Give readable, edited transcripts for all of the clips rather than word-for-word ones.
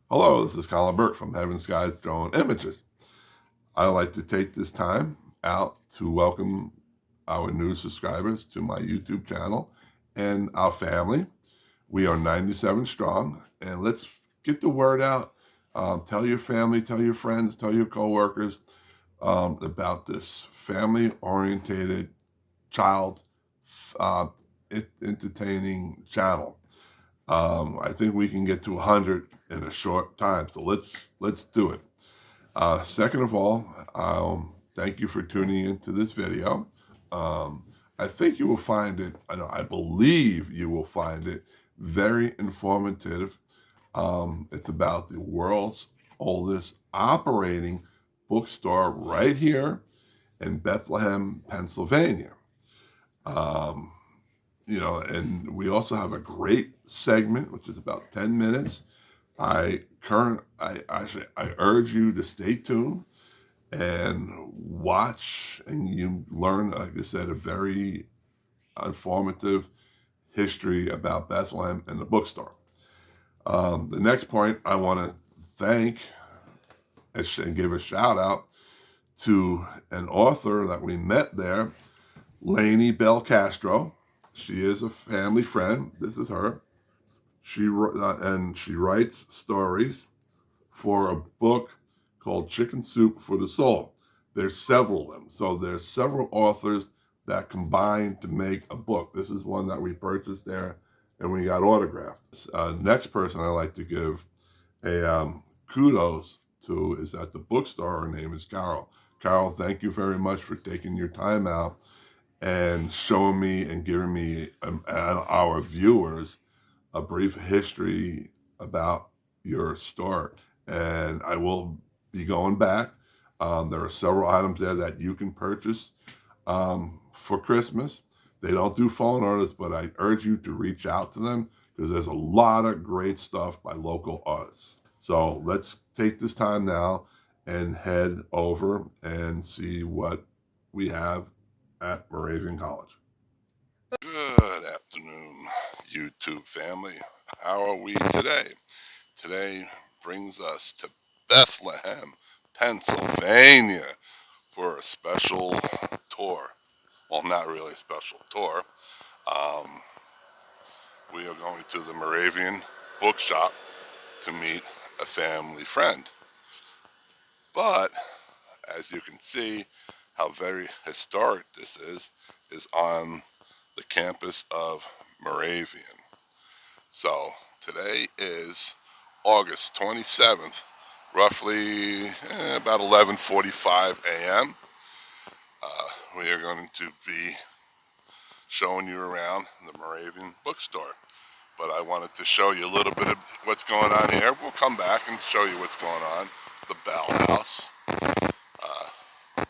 Hello, this is Colin Burke from Heaven Skies Drone Images. I'd like to take this time out to welcome our new subscribers to my YouTube channel and our family. We are 97 strong, and let's get the word out. Tell your family, tell your friends, tell your coworkers about this family-oriented child entertaining channel. I think we can get to 100 in a short time, so let's do it. Second of all, thank you for tuning into this video. I think you will find it, I believe you will find it very informative. It's about the world's oldest operating bookstore right here in Bethlehem, Pennsylvania. And we also have a great segment, which is about 10 minutes. I urge you to stay tuned and watch, and you learn, like I said, a very informative history about Bethlehem and the bookstore. The next point, I want to thank and give a shout out to an author that we met there, Lainey Bell Castro. She is a family friend. This is her. She writes stories for a book called Chicken Soup for the Soul. There's several of them. So there's several authors that combine to make a book. This is one that we purchased there and we got autographed. Next person I like to give a kudos to is at the bookstore. Her name is Carol. Carol, thank you very much for taking your time out and showing me and giving me and our viewers a brief history about your store. And I will be going back. There are several items there that you can purchase for Christmas. They don't do phone orders, but I urge you to reach out to them because there's a lot of great stuff by local artists. So let's take this time now and head over and see what we have at Moravian College. Good afternoon, YouTube family. How are we today? Today brings us to Bethlehem, Pennsylvania for a special tour. Well, not really a special tour. We are going to the Moravian Book Shop to meet a family friend. But as you can see, how very historic this is on the campus of Moravian. So today is August 27th, roughly about 11:45 a.m. We are going to be showing you around the Moravian bookstore. But I wanted to show you a little bit of what's going on here. We'll come back and show you what's going on. The Bell House.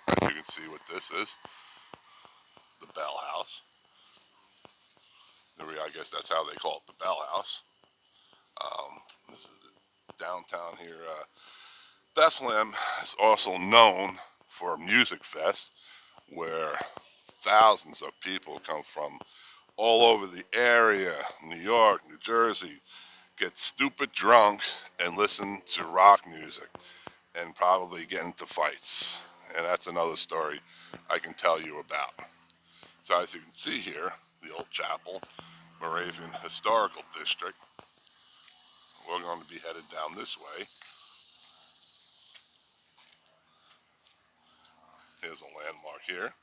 As you can see what this is. The Bell House. I guess that's how they call it, the Bell House. This is downtown here. Bethlehem is also known for a music fest where thousands of people come from all over the area, New York, New Jersey, get stupid drunk and listen to rock music and probably get into fights. And that's another story I can tell you about. So as you can see here, the old chapel, Moravian Historical District. We're going to be headed down this way. Here's a landmark here.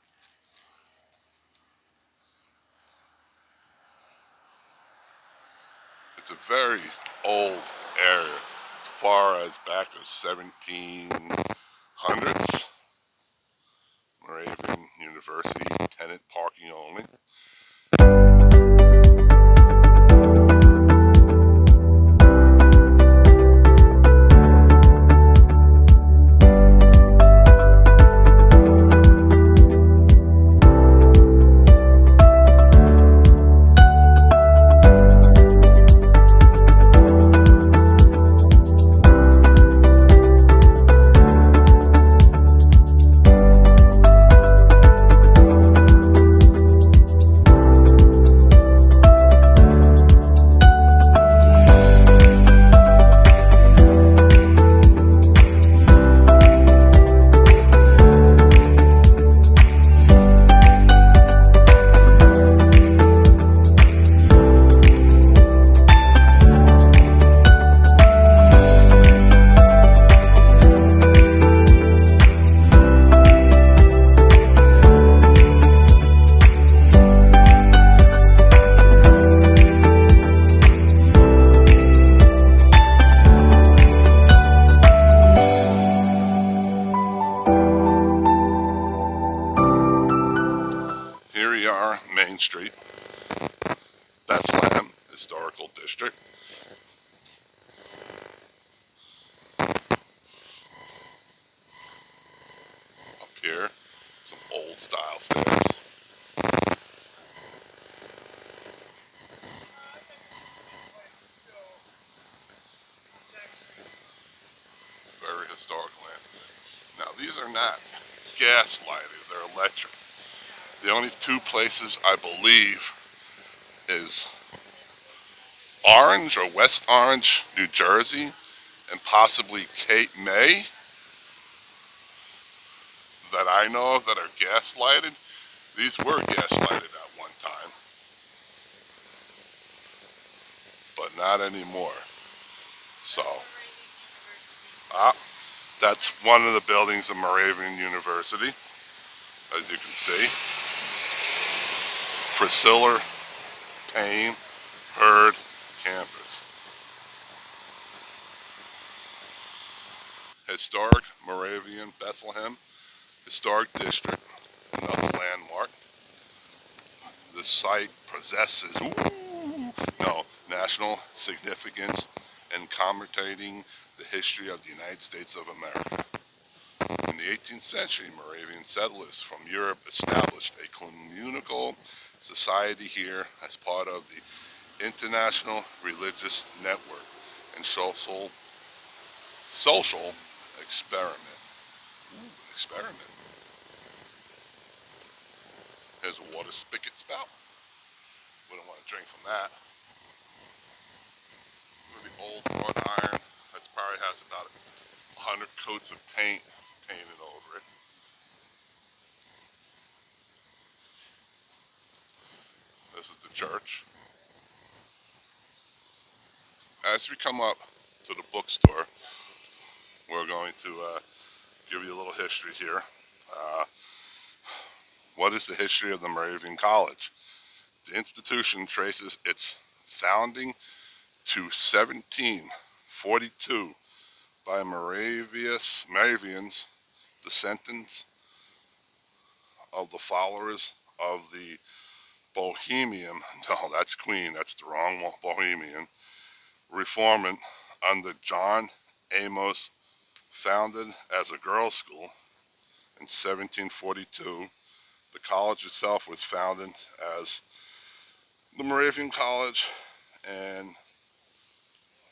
It's a very old area, as far as back of 1700s. Moravian University, tenant parking only. style stairs. Very historic land. Now these are not gas lighted, they're electric. The only two places I believe is Orange or West Orange, New Jersey, and possibly Cape May that I know of that are gas lighted. These were gas lighted at one time, but not anymore. So, ah, that's one of the buildings of Moravian University, as you can see. Priscilla Payne Hurd campus. Historic Moravian Bethlehem Historic District, another landmark. The site possesses national significance in commemorating the history of the United States of America. In the 18th century, Moravian settlers from Europe established a communal society here as part of the International Religious Network and social experiment. Experiment. Here's a water spigot spout. Wouldn't want to drink from that. The old wrought iron that probably has about 100 coats of paint painted over it. This is the church. As we come up to the bookstore, we're going to give you a little history here. Uh, what is the history of the Moravian College? The institution traces its founding to 1742 by Moravians, descendants of the followers of the Bohemian, no, that's Queen, that's the wrong one, Bohemian, Reformant under John Amos, founded as a girls' school in 1742. The college itself was founded as the Moravian College and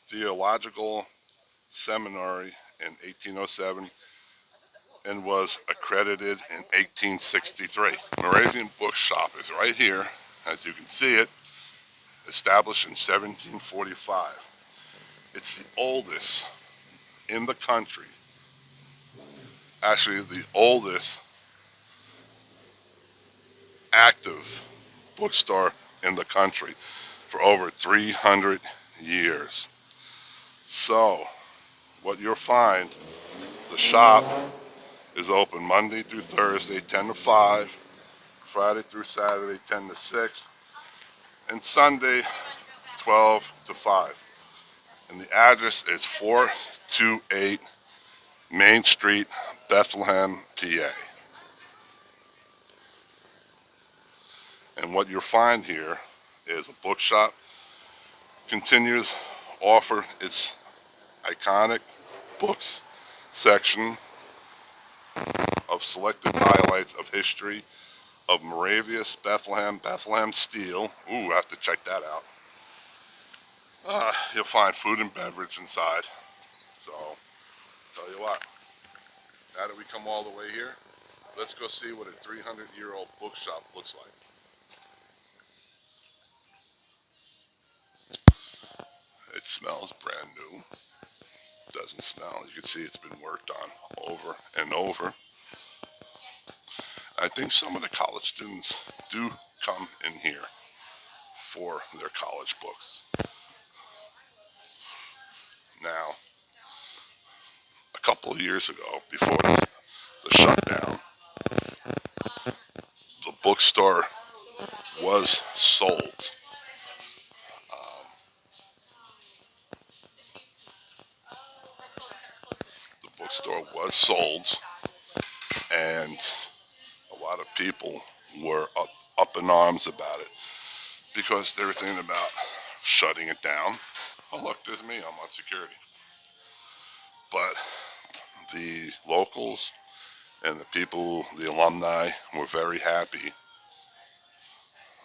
Theological Seminary in 1807 and was accredited in 1863. Moravian Book Shop is right here, as you can see it, established in 1745. It's the oldest in the country, actually the oldest active bookstore in the country for over 300 years. So, what you'll find, the shop is open Monday through Thursday, 10 to 5, Friday through Saturday, 10 to 6, and Sunday, 12 to 5. And the address is 428 Main Street, Bethlehem, PA. And what you'll find here is a bookshop continues offer its iconic books section of selected highlights of history of Moravian Bethlehem, Bethlehem Steel. Ooh, I have to check that out. You'll find food and beverage inside. So, tell you what, now that we come all the way here, let's go see what a 300-year-old bookshop looks like. It smells brand new. Doesn't smell. You can see it's been worked on over and over. I think some of the college students do come in here for their college books. Now, a couple of years ago, before the shutdown, the bookstore was sold. The bookstore was sold, and a lot of people were up in arms about it because they were thinking about shutting it down. Oh, look, there's me. I'm on security. But the locals And the people, the alumni, were very happy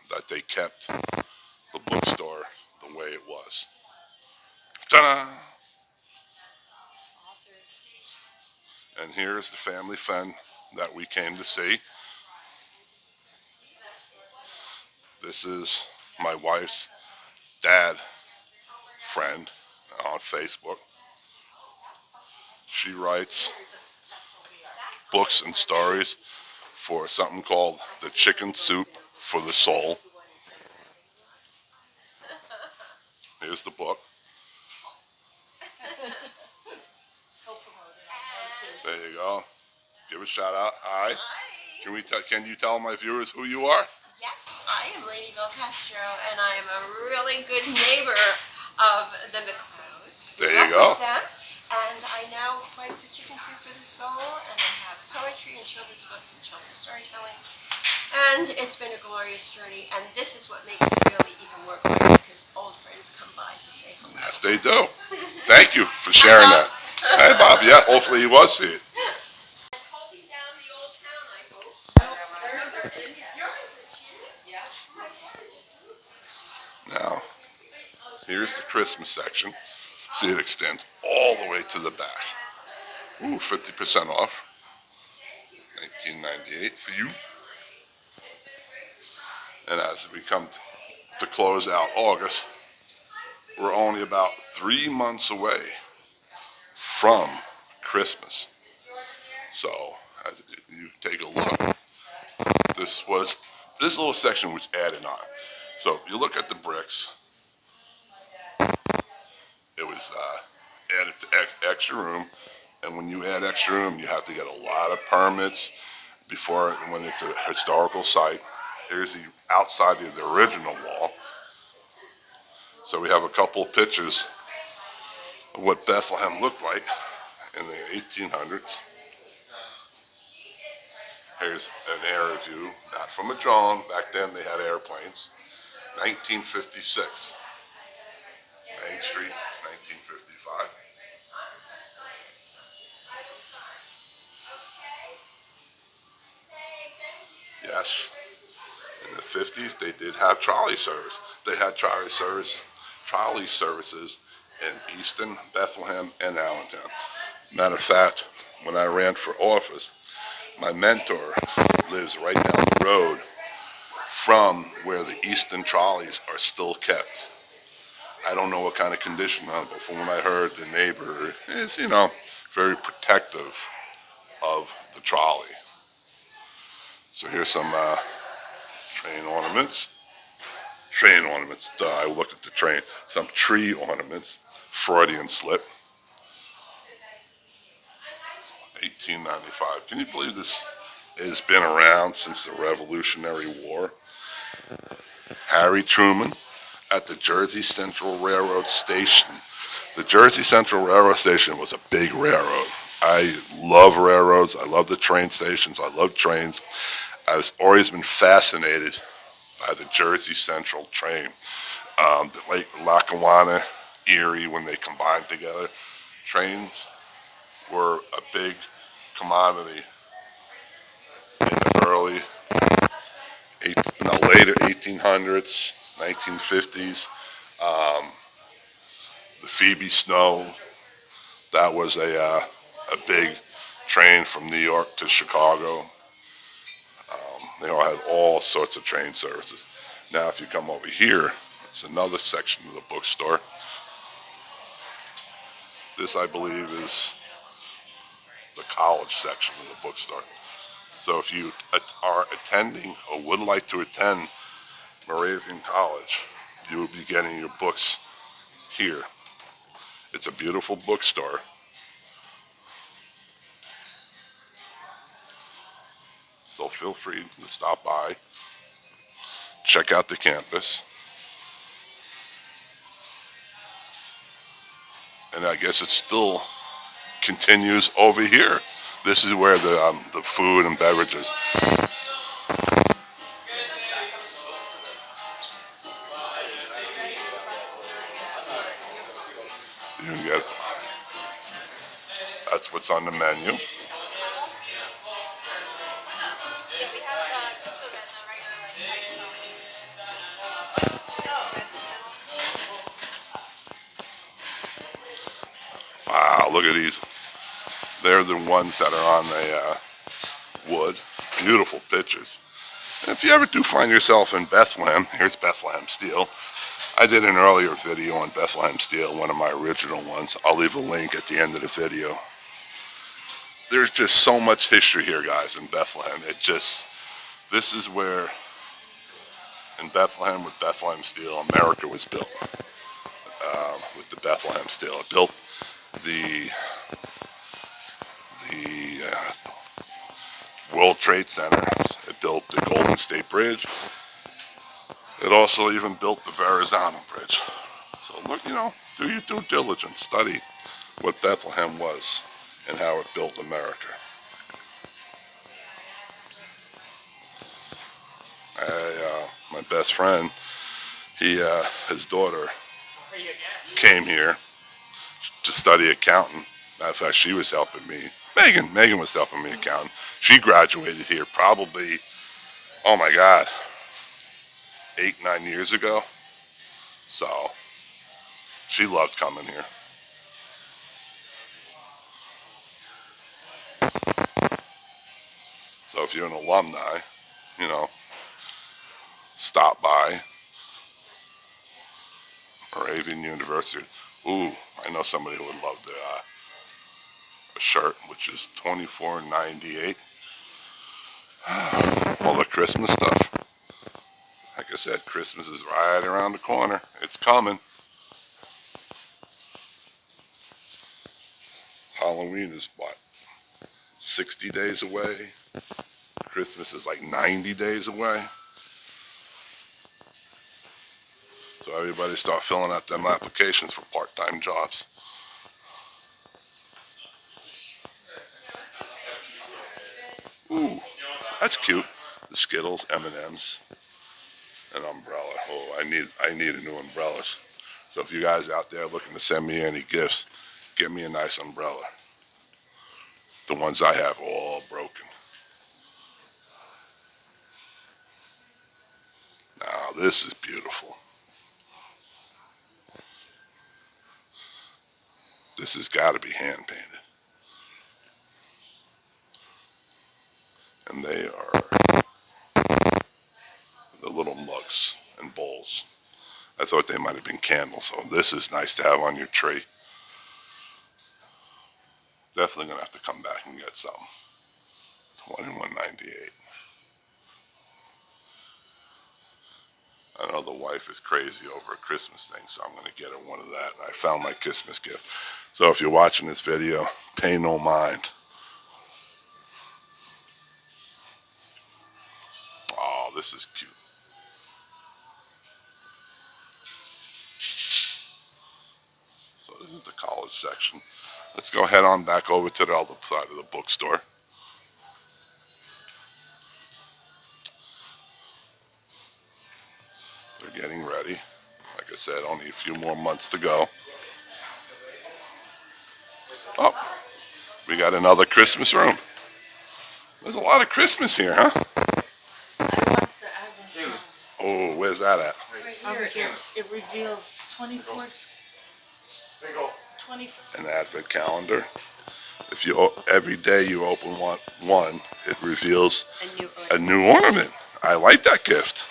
that they kept the bookstore the way it was. Ta-da! And here's the family friend that we came to see. This is my wife's dad friend on Facebook. She writes books and stories for something called The Chicken Soup for the Soul. Here's the book. There you go. Give a shout out. Hi. Can you tell my viewers who you are? Yes, I am Lady Bill Castro, and I am a really good neighbor of the McLeods. There you go. Them, and I now write for Chicken Soup for the Soul, and I have poetry and children's books and children's storytelling. And it's been a glorious journey, and this is what makes it really even more glorious, because old friends come by to say hello. Yes, they do. Thank you for sharing that. Hey, Bob. Yeah, hopefully you will see it. Holding down the old town, I hope. Now, here's the Christmas section. See, it extends all the way to the back. Ooh, 50% off. 1998 for you. And as we come to close out August, we're only about 3 months away from Christmas. So, as you take a look, this little section was added on. So, if you look at the bricks, it was added to extra room. And when you add extra room, you have to get a lot of permits when it's a historical site. Here's the outside of the original wall. So we have a couple of pictures of what Bethlehem looked like in the 1800s. Here's an air view, not from a drone. Back then they had airplanes. 1956. Main Street, 1955. Yes, in the 50s they did have trolley service. They had trolley services in Easton, Bethlehem, and Allentown. Matter of fact, when I ran for office, my mentor lives right down the road from where the Easton trolleys are still kept. I don't know what kind of condition on it, but from what I heard, the neighbor is, very protective of the trolley. So here's some train ornaments. I looked at the train. Some tree ornaments. Freudian slip. 1895. Can you believe this has been around since the Revolutionary War? Harry Truman at the Jersey Central Railroad Station. The Jersey Central Railroad Station was a big railroad. I love railroads. I love the train stations. I love trains. I've always been fascinated by the Jersey Central train. The Lake Lackawanna, Erie, when they combined together. Trains were a big commodity in the later 1800s, 1950s. The Phoebe Snow, that was a big train from New York to Chicago. They all had all sorts of train services. Now, if you come over here, it's another section of the bookstore. This, I believe, is the college section of the bookstore. So if you are attending or would like to attend Moravian College, you will be getting your books here. It's a beautiful bookstore. So feel free to stop by, check out the campus. And I guess it still continues over here. This is where the food and beverages. You can get. That's what's on the menu. at these. They're the ones that are on the wood. Beautiful pictures. And if you ever do find yourself in Bethlehem, here's Bethlehem steel. I did an earlier video on Bethlehem steel, one of my original ones. I'll leave a link at the end of the video. There's just so much history here, guys, in Bethlehem. This is where, in Bethlehem, with Bethlehem steel, America was built. With the Bethlehem steel, it built the World Trade Center. It built the Golden State Bridge. It also even built the Verrazano Bridge. So look, do your due diligence. Study what Bethlehem was and how it built America. My best friend, his daughter came here to study accounting. Matter of fact, she was helping me. Megan was helping me accounting. She graduated here probably, oh my God, 8-9 years ago. So she loved coming here. So if you're an alumni, stop by Moravian University. Ooh, I know somebody who would love a shirt, which is $24.98. All the Christmas stuff. Like I said, Christmas is right around the corner. It's coming. Halloween is what? 60 days away. Christmas is like 90 days away. So everybody start filling out them applications for part-time jobs. Ooh, that's cute. The Skittles, M&Ms, an umbrella. Oh, I need a new umbrellas. So if you guys out there looking to send me any gifts, get me a nice umbrella. The ones I have are all broken. Now this is beautiful. This has got to be hand painted. And they are the little mugs and bowls. I thought they might have been candles, so this is nice to have on your tree. Definitely going to have to come back and get some. $21.98. I know the wife is crazy over a Christmas thing, so I'm going to get her one of that. I found my Christmas gift. So if you're watching this video, pay no mind. Oh, this is cute. So this is the college section. Let's go head on back over to the other side of the bookstore. They're getting ready. Like I said, only a few more months to go. Oh, we got another Christmas room. There's a lot of Christmas here, huh? Oh, where's that at? Over here. It reveals 24. An advent calendar. If you every day you open one, it reveals a new ornament. I like that gift.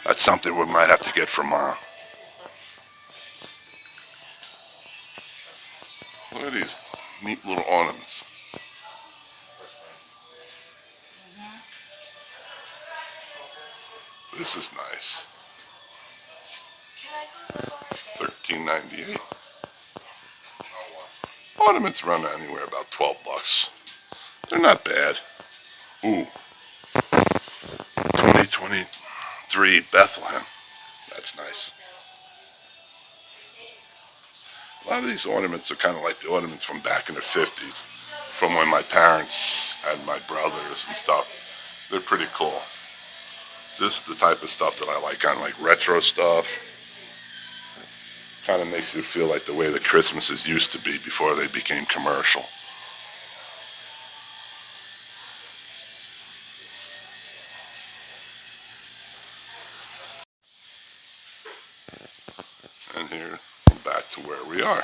That's something we might have to get for Mom. Look at these neat little ornaments. This is nice. $13.98. Ornaments run anywhere about $12. They're not bad. Ooh. 2023 Bethlehem. That's nice. A lot of these ornaments are kind of like the ornaments from back in the 50s, from when my parents had my brothers and stuff. They're pretty cool. This is the type of stuff that I like, kind of like retro stuff. Kind of makes you feel like the way the Christmases used to be before they became commercial. And here, back to where we are.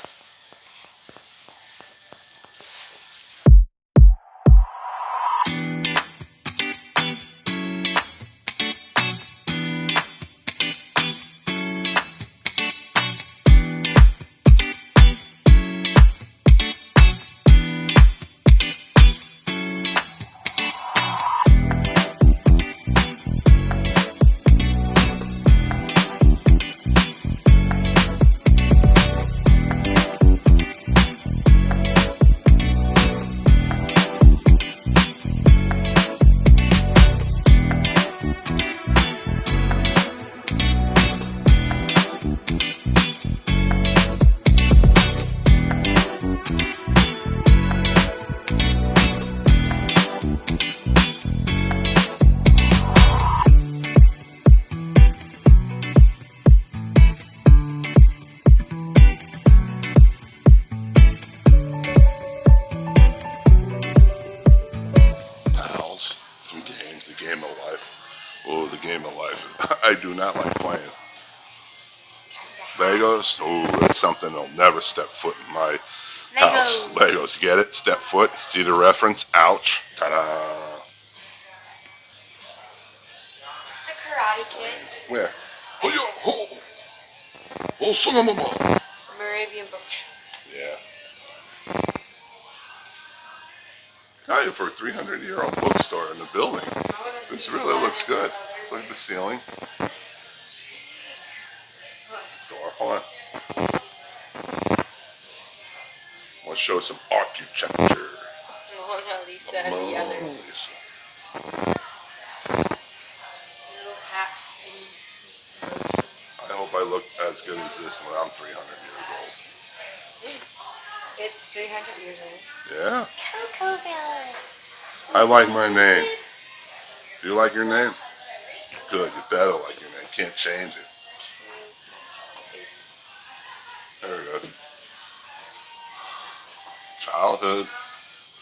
I do not like playing. Legos, oh, that's something that'll never step foot in my house. Legos, get it? Step foot. See the reference? Ouch. Ta-da. The Karate Kid. Where? Oh, son of a mom. Moravian Book Shop. Yeah. Tell you, for a 300-year-old bookstore in the building, this really looks good. Look at the ceiling. Door, hold on. We'll show some architecture. Mona Lisa and the others. Lisa. Little hat. I hope I look as good as this when I'm 300 years old. It's 300 years old. Yeah. Coco Bell. I like my name. Do you like your name? Good, you better like your name. Can't change it. There we go. Childhood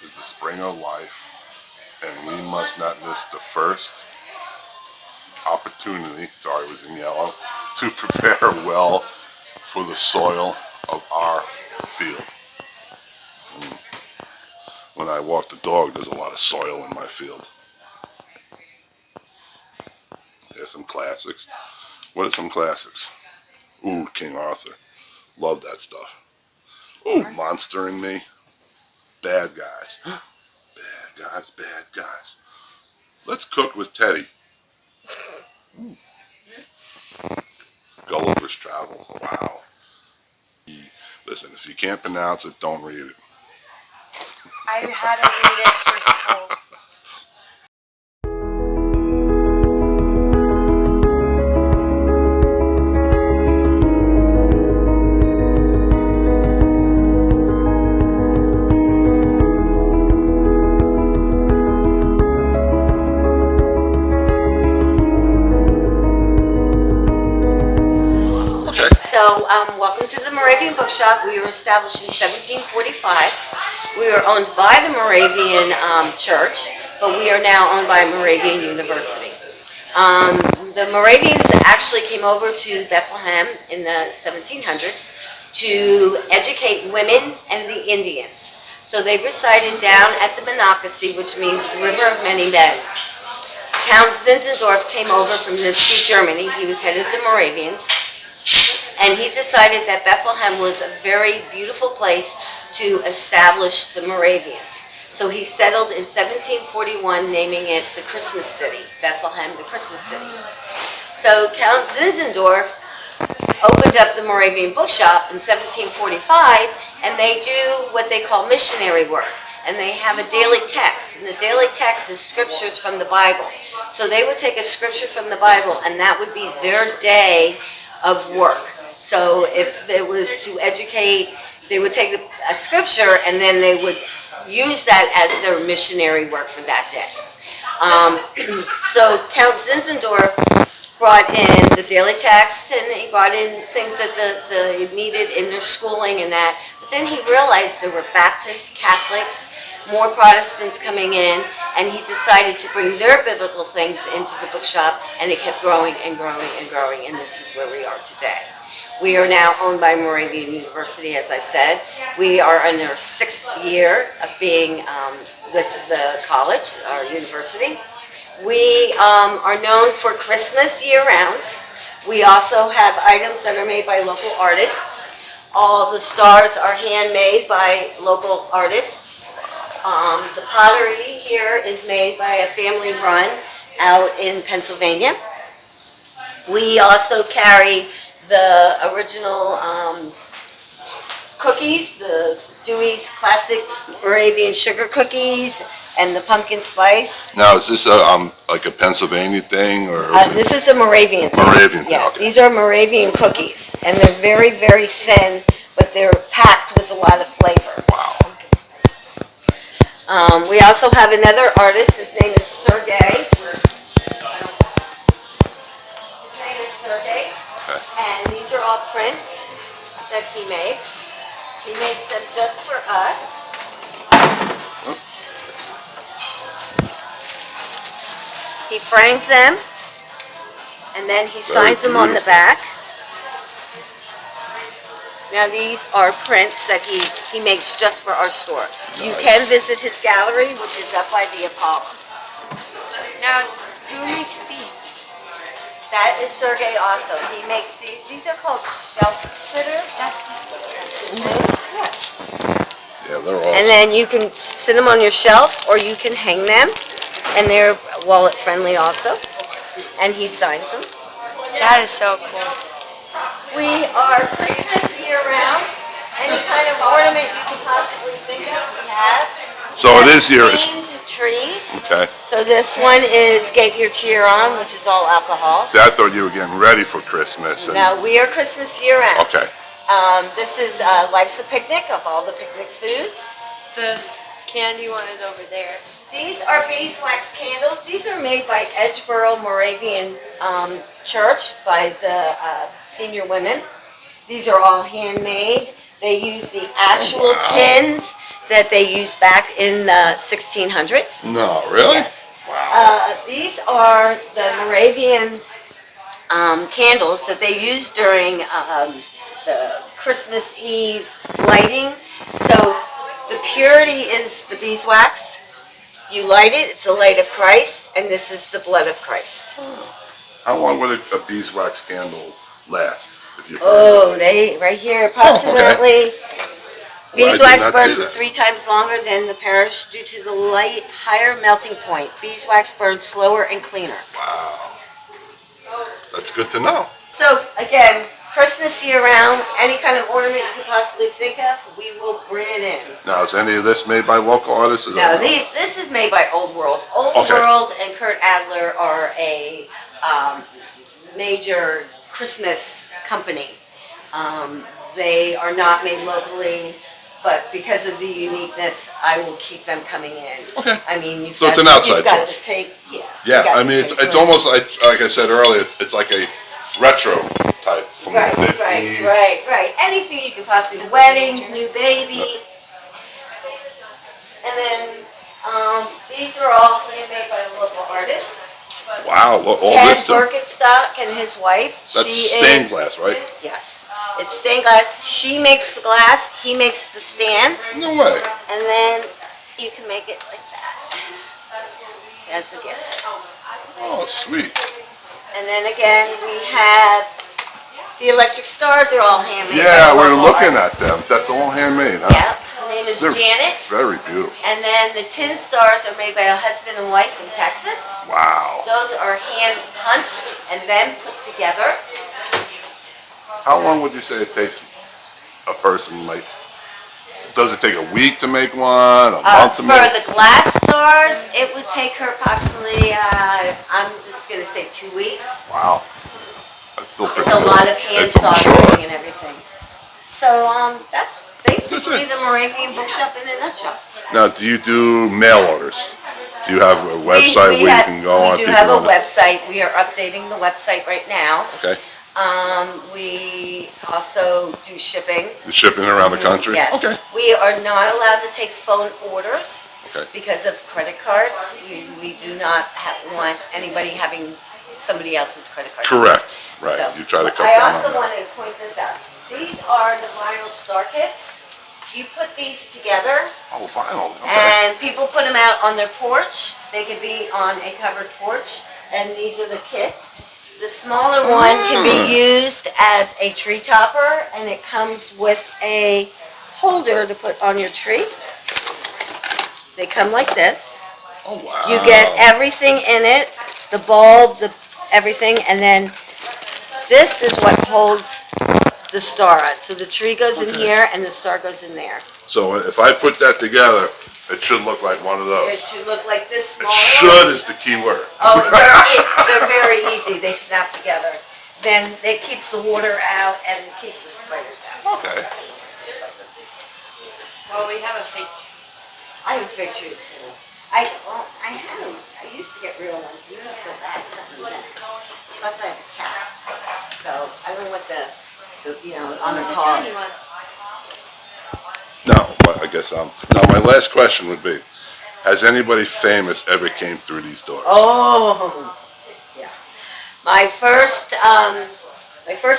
is the spring of life, and we must not miss the first opportunity, sorry it was in yellow, to prepare well for the soil of our field. When I walk the dog, there's a lot of soil in my field. There's some classics. What are some classics? Ooh, King Arthur. Love that stuff. Ooh, Monster and Me. Bad guys. Bad guys, bad guys. Let's cook with Teddy. Gulliver's Travels. Wow. Listen, if you can't pronounce it, don't read it. I had to read it for school. So, welcome to the Moravian Book Shop. We were established in 1745. We were owned by the Moravian Church, but we are now owned by Moravian University. The Moravians actually came over to Bethlehem in the 1700s to educate women and the Indians. So they resided down at the Monocacy, which means River of Many Bends. Count Zinzendorf came over from Nazi Germany. He was head of the Moravians. And he decided that Bethlehem was a very beautiful place to establish the Moravians. So he settled in 1741, naming it the Christmas City, Bethlehem, the Christmas City. So Count Zinzendorf opened up the Moravian Book Shop in 1745, and they do what they call missionary work. And they have a daily text, and the daily text is scriptures from the Bible. So they would take a scripture from the Bible, and that would be their day of work. So if it was to educate, they would take a scripture and then they would use that as their missionary work for that day. So Count Zinzendorf brought in the daily texts and he brought in things that they needed in their schooling and that. But then he realized there were Baptists, Catholics, more Protestants coming in, and he decided to bring their biblical things into the bookshop, and it kept growing and growing and growing, and this is where we are today. We are now owned by Moravian University, as I said. We are in our 6th year of being with the college, our university. We are known for Christmas year-round. We also have items that are made by local artists. All the stars are handmade by local artists. The pottery here is made by a family run out in Pennsylvania. We also carry the original cookies, the Dewey's Classic Moravian Sugar Cookies, and the pumpkin spice. Now, is this like a Pennsylvania thing, or this is a Moravian thing. Moravian thing? Yeah, Okay. these are Moravian cookies, and they're very, very thin, but they're packed with a lot of flavor. Wow. We also have another artist. His name is Sergey. Okay. And these are all prints that he makes. He makes them just for us. He frames them, And then he signs them on the beautiful. back. Now these are prints that he makes just for our store. You can visit his gallery, which is up by the Apollo. Now, who makes these? That is Sergey also. He makes these. These are called shelf sitters. That's the stuff. Yeah, they're awesome. And then you can sit them on your shelf or you can hang them. And they're wallet friendly also. And he signs them. That is so cool. We are Christmas year round. Any kind of ornament you can possibly think of, we have. So it is here. Themed trees. Okay. So this one is Get Your Cheer On, which is all alcohol. See, I thought you were getting ready for Christmas. And, Now we are Christmas year round. okay. This is Life's a Picnic of all the picnic foods. The candy one is over there. These are beeswax candles. These are made by Edgeboro Moravian Church by the senior women. These are all handmade. They use the actual tins that they used back in the 1600s. No, really? Yes. Wow. These are the Moravian candles that they use during the Christmas Eve lighting. So the purity is the beeswax. You light it, it's the light of Christ, and this is the blood of Christ. How long would a beeswax candle last? If you They right here, approximately. Well, I Beeswax did not see burns that. 3 times longer than the parish due to the light higher melting point. Beeswax burns slower and cleaner. Wow. That's good to know. So again, Christmas year round, any kind of ornament you could possibly think of, we will bring it in. Now, is any of this made by local artists? No, this is made by Old World. Old Okay. World and Kurt Adler are a major Christmas company. They are not made locally, but because of the uniqueness, I will keep them coming in. Okay. I mean, you've So got, it's an outside you've got source. to take, yes. Yeah, you've got I to mean, take it's one. almost like I said earlier, it's like a retro type from Right, the 50s. right. Anything you can possibly, wedding, new baby. And then, these are all handmade by a local artist. Wow, look, all Ken this. Birkenstock and his wife. That's she stained is, glass, right? Yes, it's stained glass. She makes the glass, he makes the stands, No way. and then you can make it like that as a gift. Oh, sweet. And then again, we have the electric stars are all handmade. Yeah, by we're local looking artists. at them. That's all handmade, huh? Yeah, her name is They're Janet. very beautiful. And then the tin stars are made by a husband and wife in Texas. Wow. Those are hand punched and then put together. How long would you say it takes a person, like, does it take a week to make one, a month to For make? the glass stars, it would take her approximately, I'm just going to say 2 weeks. Wow. That's still pretty It's a good. lot of hand I'm soldering sure. and everything. So that's basically it. the Moravian Book Shop in a nutshell. Now, do you do mail orders? Do you have a website where you can go on? We do people have a wanna- website. We are updating the website right now. Okay. We also do shipping. The shipping around the country? Yes. Okay. We are not allowed to take phone orders Okay. because of credit cards. We do not want anybody having somebody else's credit card. Correct. Right. So, You try to cut I down on also that. wanted to point this out. These are the vinyl star kits. You put these together Oh, vinyl. Okay. and people put them out on their porch. They could be on a covered porch, and these are the kits. The smaller one can be used as a tree topper, and it comes with a holder to put on your tree. They come like this. Oh, wow. You get everything in it, the bulb, everything, and then this is what holds the star on. So the tree goes in Okay. here and the star goes in there. So if I put that together, it should look like one of It those. should look like this It smaller one. should is the key word. Oh, they're very easy. They snap together. Then it keeps the water out and keeps the spiders out. Okay. Well, we have a fake tree. I have a fig tree too. I had them. I used to get real ones. You don't feel bad. Plus I have a cat. So I don't know what the on the The tiny cost. ones. Now, I guess now my last question would be, has anybody famous ever came through these doors? Oh, yeah. My first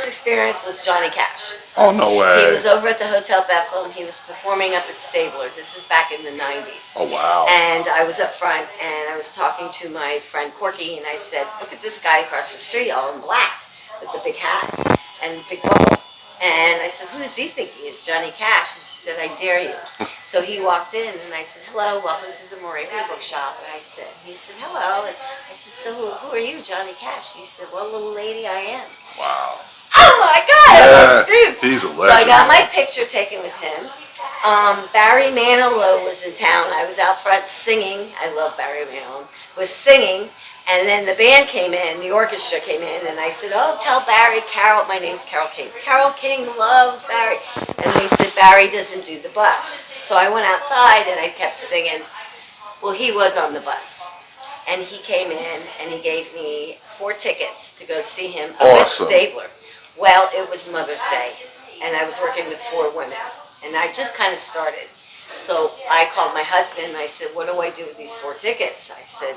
experience was Johnny Cash. Oh, no He way. was over at the Hotel Bethlehem. He was performing up at Stabler. This is back in the 90s. Oh, wow. And I was up front, and I was talking to my friend Corky, and I said, look at this guy across the street, all in black, with the big hat and big bowl. And I said, who does he think he is? Johnny Cash. And she said, I dare you. So he walked in, and I said, hello, welcome to the Moravian Book Shop. And he said, hello. And I said, so who are you, Johnny Cash? He said, well, little lady, I am. Wow. Oh my God! I Yeah, screamed. he's a legend. So I got my picture taken with him. Barry Manilow was in town. I was out front singing. I love Barry Manilow. Was singing, and then the band came in. The orchestra came in, and I said, "Oh, tell Barry, Carol. My name's Carol King. Carol King loves Barry." And they said Barry doesn't do the bus. So I went outside and I kept singing. Well, he was on the bus. And he came in and he gave me 4 tickets to go see him up at Awesome. Stabler. Well, it was Mother's Day, and I was working with 4 women, and I just kind of started. So I called my husband and I said, what do I do with these 4 tickets? I said,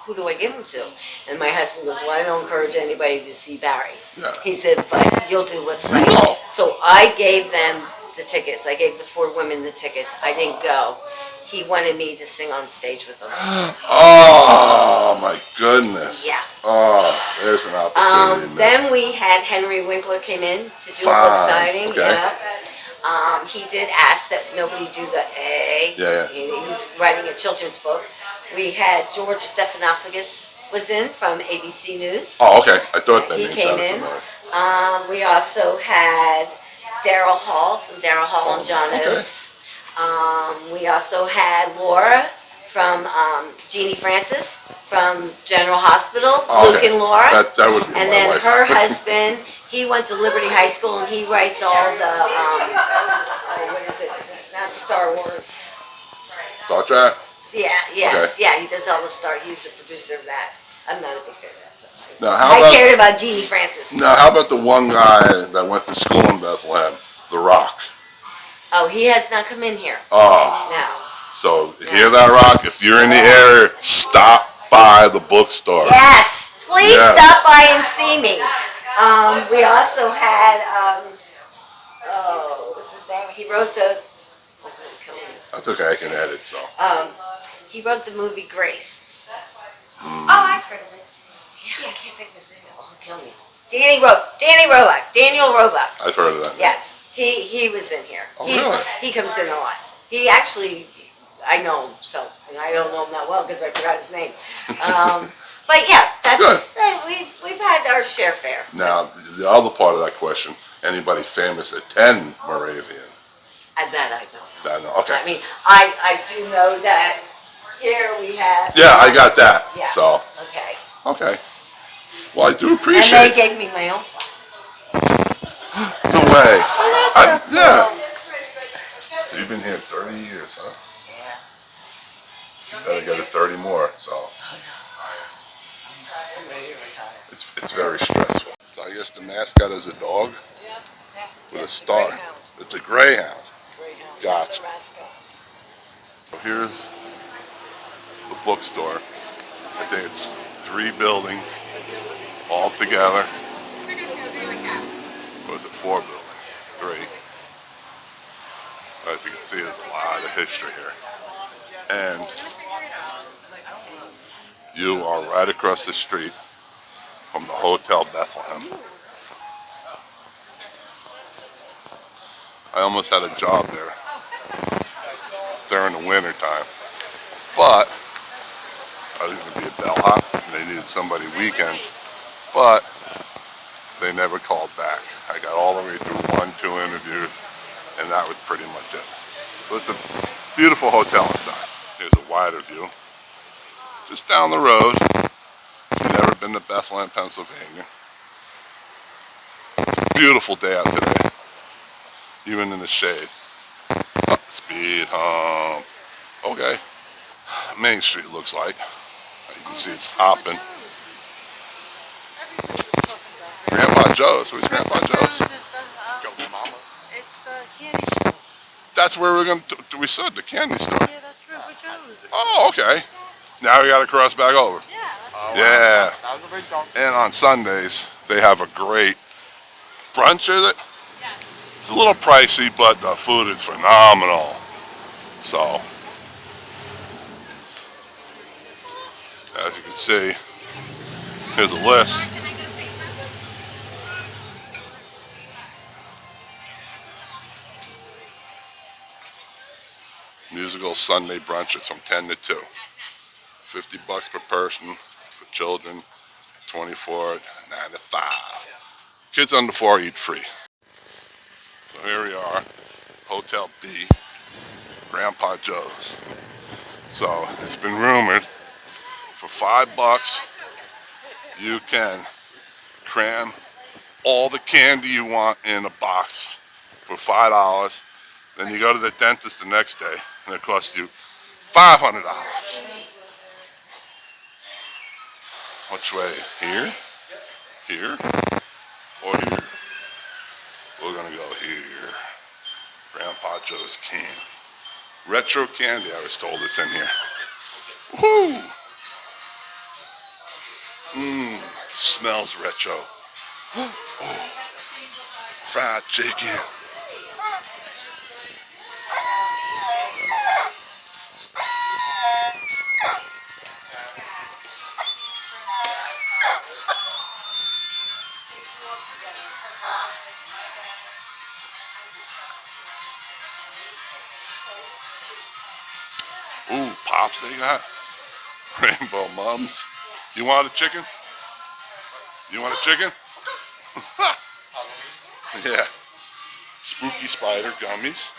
who do I give them to? And my husband goes, well, I don't encourage anybody to see Barry. Yeah. He said, but you'll do what's right. No. So I gave them the tickets. I gave the 4 women the tickets. I didn't go. He wanted me to sing on stage with him. Oh, my goodness. Yeah. Oh, there's an opportunity. Then we had Henry Winkler came in to do a Fine. book signing. Okay. Yeah. He did ask that nobody do the A. Yeah. He's writing a children's book. We had George Stephanopoulos was in from ABC News. Oh, okay. I thought that He name came sounded in. familiar. We also had Daryl Hall from Daryl Hall and John Okay. Oates. We also had Laura from Jeannie Francis from General Hospital. Oh, Luke okay. and Laura. That would be And my then wife. her husband, he went to Liberty High School and he writes all the, what is it? Not Star Wars. Star Trek? Yeah, yes, yeah, he does all the Star. He's the producer of that. I'm not a big fan of that. So Now, how I about cared about Jeannie Francis. now? How about the one guy that went to school in Bethlehem, The Rock? Oh, he has not come in here. Oh, No. so hear that, Rock? If you're in the area, stop by the bookstore. Yes, please Yes. stop by and see me. We also had, what's his name? He wrote the, That's okay. I can edit. So. he wrote the movie Grace. Oh, I've heard of it. Yeah, I can't think of his name. Oh, he'll kill me. Daniel Roebuck. I've heard of that. Yes, he was in here. Oh, really? He comes in a lot. He actually, I know him, so, and I don't know him that well because I forgot his name. But yeah, that's, we've had our share fare. Now, the other part of that question: anybody famous attend Moravian? That I don't know. I know. Okay. I mean, I do know that here we have. Yeah, I got that. Yeah. So, Okay. okay. Well, I do And appreciate they gave me my own. No way. Oh, that's Yeah. cool. So you've been here 30 years, huh? Yeah. You better get it 30 more. So I'm ready to retire. it's very stressful. So I guess the mascot is a dog with a star. It's a greyhound. Gotcha. So here's the bookstore. I think it's 3 buildings all together. Or is it 4 buildings? 3. As you can see, there's a lot of history here. And you are right across the street from the Hotel Bethlehem. I almost had a job there during the winter time, but I was going to be a bellhop and they needed somebody weekends, but they never called back. I got all the way through 1-2 interviews and that was pretty much it. So it's a beautiful hotel inside. Here's a wider view. Just down the road. If you've never been to Bethlehem, Pennsylvania. It's a beautiful day out today. Even in the shade. Oh, speed hump. Okay. Main Street looks like. You can see it's hopping. Grandpa Joe's. Where's Grandpa Joe's? Joe's mama. It's the candy store. That's where we're going to, we said, the candy store. Yeah, that's Grandpa Joe's. Oh, okay. Now we got to cross back over. Yeah. Yeah. I And on Sundays, they have a great brunch. It's a little pricey, but the food is phenomenal. So, as you can see, here's a list. Musical Sunday brunches from 10 to 2. $50 per person for children, 24, 9 to 5. Kids under 4 eat free. So here we are, Hotel B, Grandpa Joe's. So it's been rumored for $5 you can cram all the candy you want in a box for $5. Then you go to the dentist the next day and it costs you $500. Which way? Here? Here? Or here? We're gonna go here. Grandpa Joe's candy. Retro candy, I was told, is in here. Woo! Smells retro. Oh, fried chicken. Ooh, pops they got. Rainbow mums. You want a chicken? You want a chicken? Yeah. Spooky spider gummies.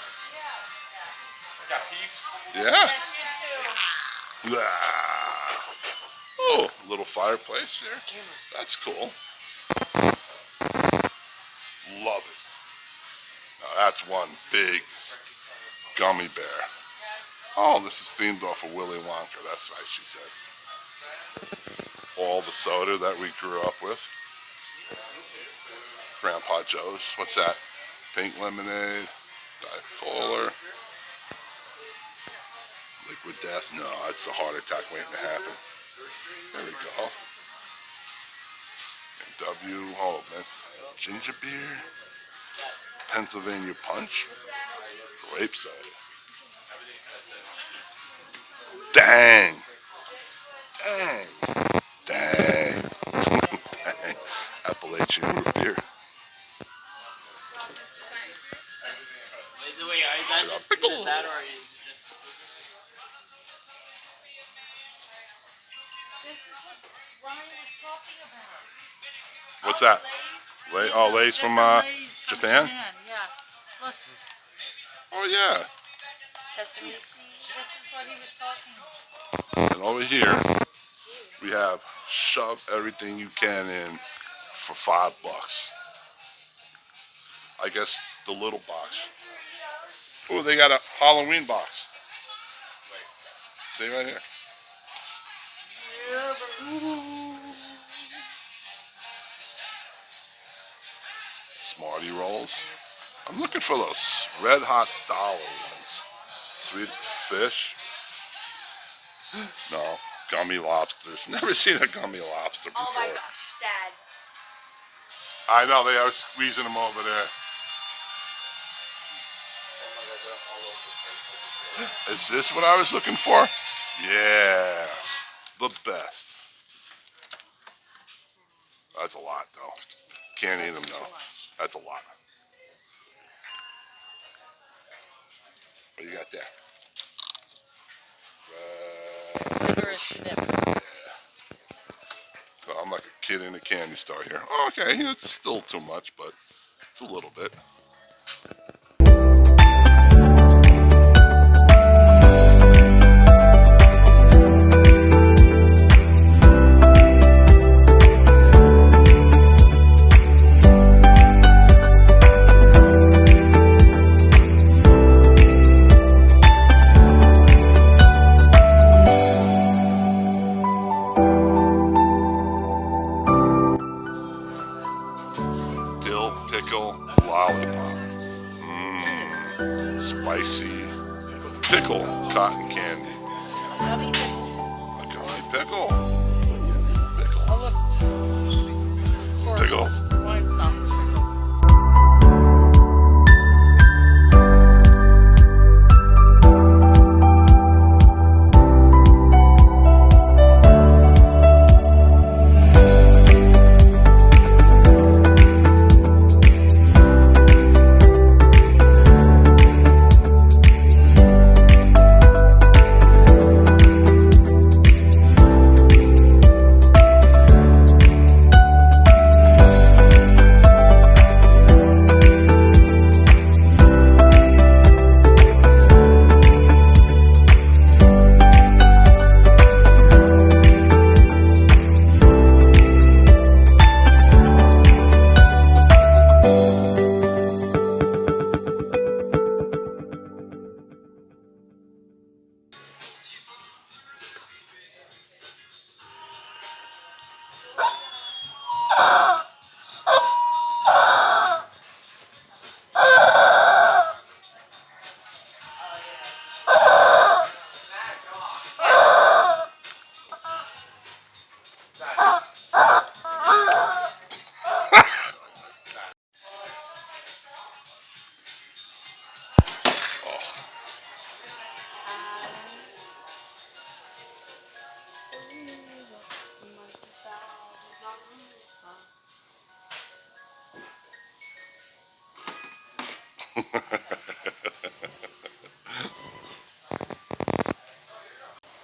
Yeah. Oh, little fireplace there. That's cool. Love it. Now that's one big gummy bear. Oh, this is themed off of Willy Wonka. That's right, she said. All the soda that we grew up with. Grandpa Joe's. What's that? Pink lemonade. Diet Cola. Liquid death. No, it's a heart attack waiting to happen. There we go. And oh, that's ginger beer. Pennsylvania Punch. Grape soda. Dang. Dang. Dang. Dang. Appalachian root beer. Is that just that or is it just... This is what Ryan was talking about. What's that? Lay's from Japan? Yeah. Look, Oh yeah. sesame seeds. This is what he was talking about. And over here, we have shove everything you can in for $5. I guess the little box. Oh, they got a Halloween box. See right here? Smartie rolls. I'm looking for those red hot dollar ones. Sweet fish. No, gummy lobsters. Never seen a gummy lobster before. Oh my gosh, Dad. I know, they are squeezing them over there. Is this what I was looking for? Yeah, the best. That's a lot though. Can't eat them though. That's a lot. What do you got there? Licorice nips. So I'm like a kid in a candy store here. Okay, it's still too much, but it's a little bit. Dill pickle lollipop. Spicy pickle cotton candy. A gummy pickle. Pickle. look. Of course. Pickles. White stuff.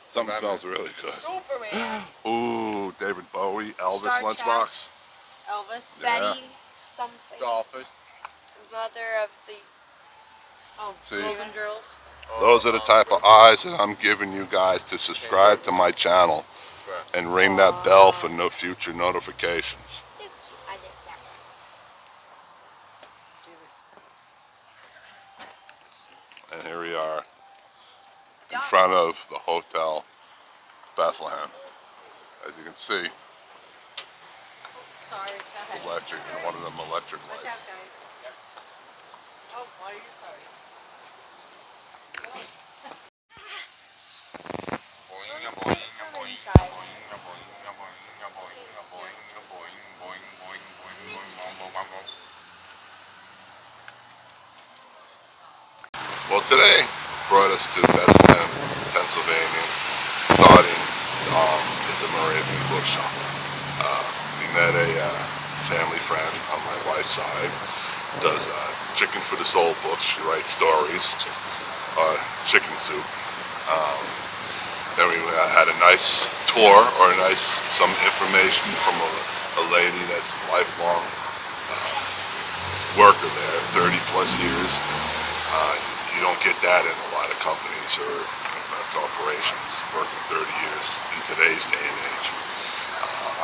Something smells really good. Superman. Ooh, David Bowie, Elvis Star lunchbox. Elvis. Yeah. Betty something. Dolphins. Mother of the See? Golden Girls. Those are the type of eyes that I'm giving you guys to subscribe to my channel and ring that bell for no future notifications. And here we are in front of the Hotel Bethlehem. As you can see, Sorry. it's electric, and one of them electric Look out, lights. guys. Oh, why are you sorry? Well, today brought us to Bethlehem, Pennsylvania, starting at the Moravian Book Shop. We met a family friend on my wife's side, does Chicken for the Soul books. She writes stories, chicken soup. Then we had a nice tour, or some information from a lady that's a lifelong worker there, 30 plus years. You don't get that in a lot of companies or corporations, working 30 years in today's day and age.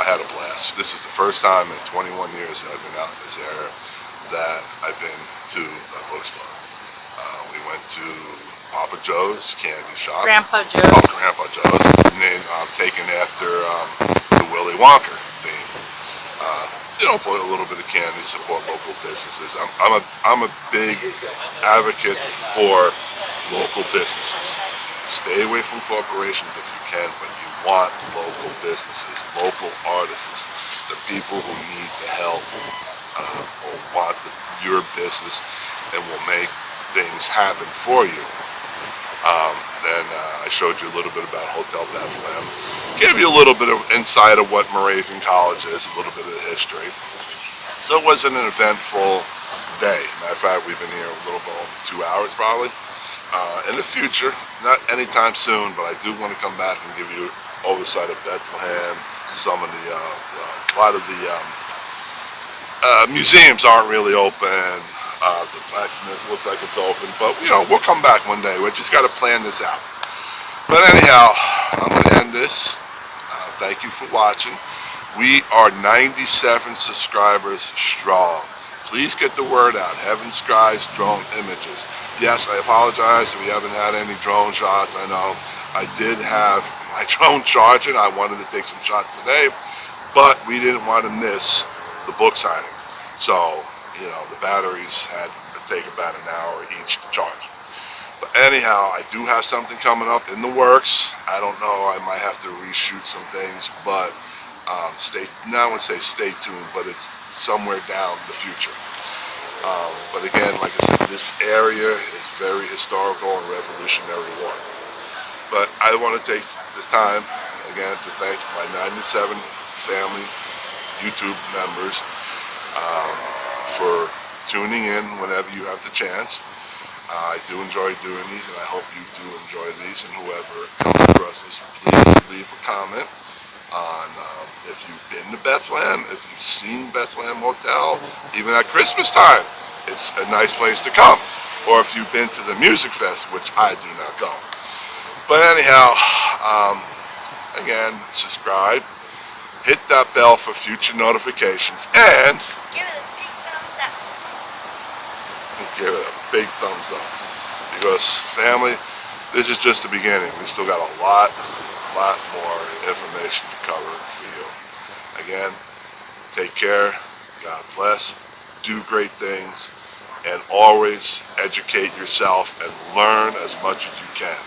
I had a blast. This is the first time in 21 years that I've been out in this area that I've been to a bookstore. We went to Papa Joe's candy shop. Grandpa Joe's. Oh, Grandpa Joe's. Taken after the Willy Wonka theme. Put a little bit of candy, support local businesses. I'm a big advocate for local businesses. Stay away from corporations if you can, but you want local businesses, local artisans, the people who need the help or want your business and will make things happen for you. Then I showed you a little bit about Hotel Bethlehem. Gave you a little bit of insight of what Moravian College is, a little bit of the history. So it wasn't an eventful day. Matter of fact, we've been here a little bit over 2 hours probably. In the future, not anytime soon, but I do want to come back and give you oversight of Bethlehem. Some of the, a lot of the museums aren't really open. The blacksmith looks like it's open, but we'll come back one day. We just got to plan this out. But anyhow, I'm going to end this. Thank you for watching. We are 97 subscribers strong. Please get the word out. Heaven Skies Drone Images. Yes, I apologize if we haven't had any drone shots. I know I did have my drone charging. I wanted to take some shots today, but we didn't want to miss the book signing. So, the batteries had to take about an hour each to charge. But anyhow, I do have something coming up in the works. I don't know, I might have to reshoot some things, but Now I wouldn't say stay tuned, but it's somewhere down the future. But again, like I said, this area is very historical and Revolutionary War. But I want to take this time again to thank my 97 family YouTube members for tuning in whenever you have the chance. I do enjoy doing these, and I hope you do enjoy these. And whoever comes across this, please leave a comment on if you've been to Bethlehem, if you've seen Bethlehem Hotel, even at Christmas time. It's a nice place to come. Or if you've been to the Music Fest, which I do not go. But anyhow, again, subscribe, hit that bell for future notifications, and Give it a big thumbs up. give it a big thumbs up. Because family, this is just the beginning. We still got a lot more information to cover for you. Again, take care, God bless, do great things, and always educate yourself and learn as much as you can.